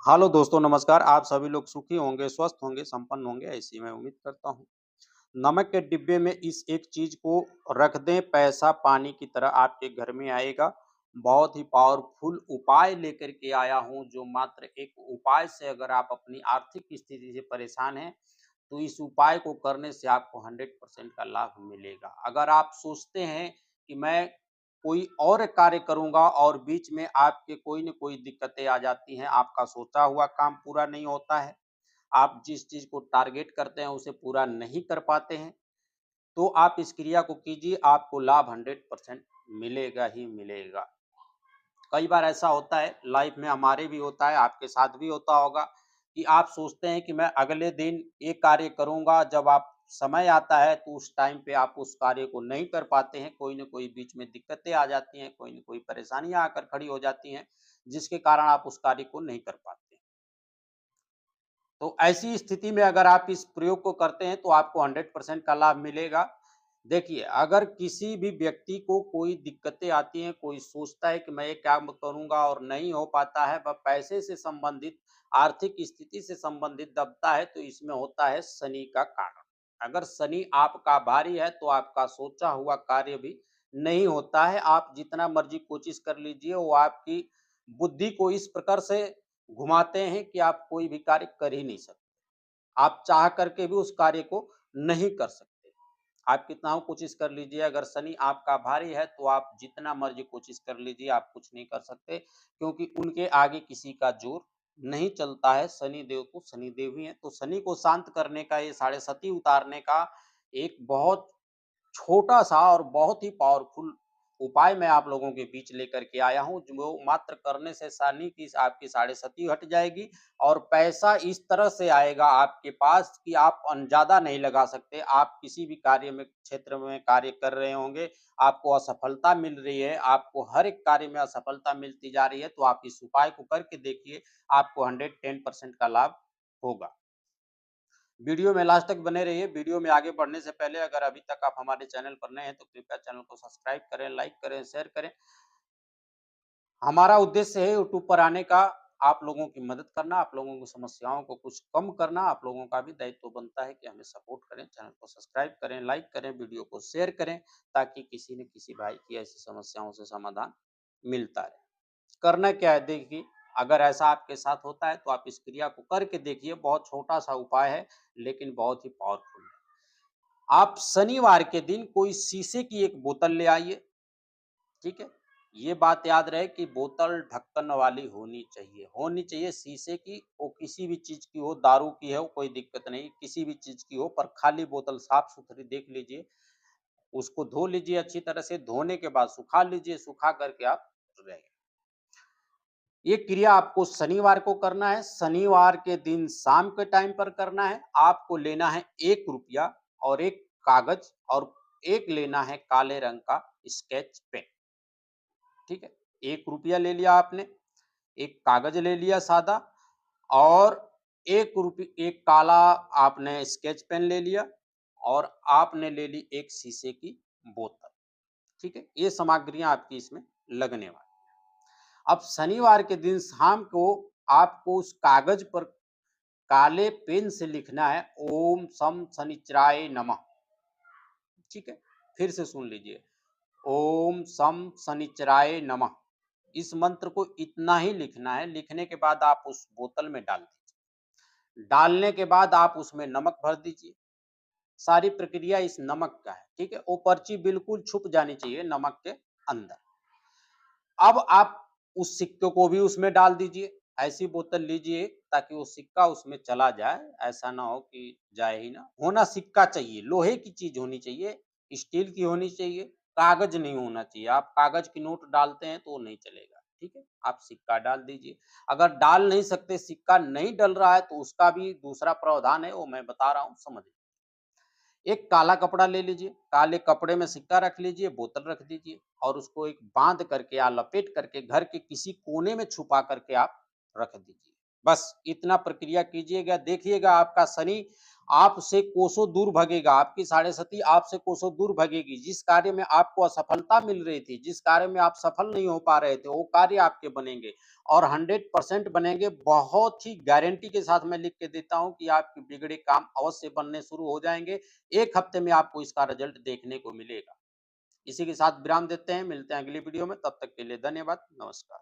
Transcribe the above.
Hello दोस्तों, नमस्कार। आप सभी लोग सुखी होंगे, स्वस्थ होंगे, संपन्न होंगे, ऐसी मैं उम्मीद करता हूँ। नमक के डिब्बे में इस एक चीज़ को रख दें, पैसा पानी की तरह आपके घर में आएगा। बहुत ही पावरफुल उपाय लेकर के आया हूँ, जो मात्र एक उपाय से अगर आप अपनी आर्थिक स्थिति से परेशान हैं, तो इस उपाय को करने से आपको 100% का लाभ मिलेगा। अगर आप सोचते हैं कि मैं कोई और कार्य करूँगा और बीच में आपके कोई न कोई दिक्कतें आ जाती हैं, आपका सोचा हुआ काम पूरा नहीं होता है, आप जिस चीज़ को टारगेट करते हैं उसे पूरा नहीं कर पाते हैं, तो आप इस क्रिया को कीजिए, आपको लाभ 100% मिलेगा ही मिलेगा। कई बार ऐसा होता है, लाइफ में हमारे भी होता है, आपके साथ भी होता होगा कि आप सोचते हैं कि मैं अगले दिन ये कार्य करूँगा, जब आप समय आता है तो उस टाइम पे आप उस कार्य को नहीं कर पाते हैं, कोई न कोई बीच में दिक्कतें आ जाती हैं, कोई न कोई परेशानियाँ आकर खड़ी हो जाती हैं, जिसके कारण आप उस कार्य को नहीं कर पाते। तो ऐसी स्थिति में अगर आप इस प्रयोग को करते हैं तो आपको 100% का लाभ मिलेगा। देखिए, अगर किसी भी व्यक्ति को कोई दिक्कतें आती हैं, कोई सोचता है कि मैं ये काम करूँगा और नहीं हो पाता है, वह पैसे से संबंधित, आर्थिक स्थिति से संबंधित दबता है, तो इसमें होता है शनि का कारण। अगर शनि आपका भारी है तो आपका सोचा हुआ कार्य भी नहीं होता है। आप जितना मर्ज़ी कोशिश कर लीजिए, वो आपकी बुद्धि को इस प्रकार से घुमाते हैं कि आप कोई भी कार्य कर ही नहीं सकते। आप चाह करके भी उस कार्य को नहीं कर सकते। आप कितना हो कोशिश कर लीजिए, अगर शनि आपका भारी है तो आप जितना मर्ज़ी कोशिश कर लीजिए, आप कुछ नहीं कर सकते, क्योंकि उनके आगे किसी का ज़ोर नहीं चलता है। शनि देव तो शनि देव ही हैं। तो शनि को शांत करने का, ये साढ़े सती उतारने का एक बहुत छोटा-सा और बहुत ही पावरफुल उपाय मैं आप लोगों के बीच लेकर के आया हूँ, जो मात्र करने से शनि की आपकी साढ़े सती हट जाएगी और पैसा इस तरह से आएगा आपके पास कि आप ज़्यादा नहीं लगा सकते। आप किसी भी कार्य में, क्षेत्र में कार्य कर रहे होंगे, आपको असफलता मिल रही है, आपको हर एक कार्य में असफलता मिलती जा रही है, तो आप इस उपाय को करके देखिए, आपको 110% का लाभ होगा। वीडियो में लास्ट तक बने रहिए। वीडियो में आगे बढ़ने से पहले अगर अभी तक आप हमारे चैनल पर नए हैं तो कृपया चैनल को सब्सक्राइब करें, लाइक करें, शेयर करें। हमारा उद्देश्य है यूट्यूब पर आने का, आप लोगों की मदद करना, आप लोगों की समस्याओं को कुछ कम करना। आप लोगों का भी दायित्व बनता है कि हमें सपोर्ट करें, चैनल को सब्सक्राइब करें, लाइक करें, वीडियो को शेयर करें, ताकि किसी न किसी भाई की ऐसी समस्याओं से समाधान मिलता रहे। करना क्या है देखिए, अगर ऐसा आपके साथ होता है तो आप इस क्रिया को करके देखिए। बहुत छोटा-सा उपाय है, लेकिन बहुत ही पावरफुल है। आप शनिवार के दिन कोई शीशे की एक बोतल ले आइए, ठीक है? ये बात याद रहे कि बोतल ढक्कन वाली होनी चाहिए शीशे की, वो किसी भी चीज़ की हो, दारू की हो, कोई दिक्कत नहीं, किसी भी चीज़ की हो, पर खाली बोतल साफ-सुथरी देख लीजिए, उसको धो लीजिए अच्छी तरह से, धोने के बाद सुखा लीजिए, सुखा करके आप रखें। ये क्रिया आपको शनिवार को करना है, शनिवार के दिन शाम के टाइम पर करना है। आपको लेना है ₹1 और एक कागज़, और एक लेना है काले रंग का स्केच पेन, ठीक है? ₹1 ले लिया आपने, एक कागज़ ले लिया सादा, और एक काला आपने स्केच पेन ले लिया, और आपने ले ली एक शीशे की बोतल, ठीक है? ये सामग्रियाँ आपकी इसमें लगने वाली। अब शनिवार के दिन शाम को आपको उस कागज पर काले पेन से लिखना है, ओम सम शनिचराय नमः, ठीक है? फिर से सुन लीजिए, ओम सम शनिचराय नमः। इस मंत्र को इतना ही लिखना है। लिखने के बाद आप उस बोतल में डाल दीजिए। डालने के बाद आप उसमें नमक भर दीजिए। सारी प्रक्रिया इस नमक का है, ठीक है? वो पर्ची बिल्कुल छुप जानी चाहिए नमक के अंदर। अब आप उस सिक्के को भी उसमें डाल दीजिए। ऐसी बोतल लीजिए ताकि वो सिक्का उसमें चला जाए, ऐसा ना हो कि जाए ही ना। होना सिक्का चाहिए, लोहे की चीज़ होनी चाहिए, स्टील की होनी चाहिए, कागज़ नहीं होना चाहिए। आप कागज़ की नोट डालते हैं तो वो नहीं चलेगा, ठीक है? आप सिक्का डाल दीजिए। अगर डाल नहीं सकते, सिक्का नहीं डल रहा है, तो उसका भी दूसरा प्रावधान है, वो मैं बता रहा हूँ, समझ लीजिए। एक काला कपड़ा ले लीजिए, काले कपड़े में सिक्का रख लीजिए, बोतल रख दीजिए, और उसको एक बाँध करके या लपेट करके घर के किसी कोने में छुपा करके आप रख दीजिए। बस इतना प्रक्रिया कीजिएगा, देखिएगा आपका शनि आपसे कोसों दूर भगेगा, आपकी साढ़े-साती आपसे कोसों दूर भगेगी। जिस कार्य में आपको असफलता मिल रही थी, जिस कार्य में आप सफल नहीं हो पा रहे थे, वो कार्य आपके बनेंगे और 100% बनेंगे। बहुत ही गारंटी के साथ मैं लिख के देता हूँ कि आपके बिगड़े काम अवश्य बनने शुरू हो जाएँगे। 1 हफ्ते में आपको इसका रिज़ल्ट देखने को मिलेगा। इसी के साथ विराम देते हैं, मिलते हैं अगली वीडियो में, तब तक के लिए धन्यवाद, नमस्कार।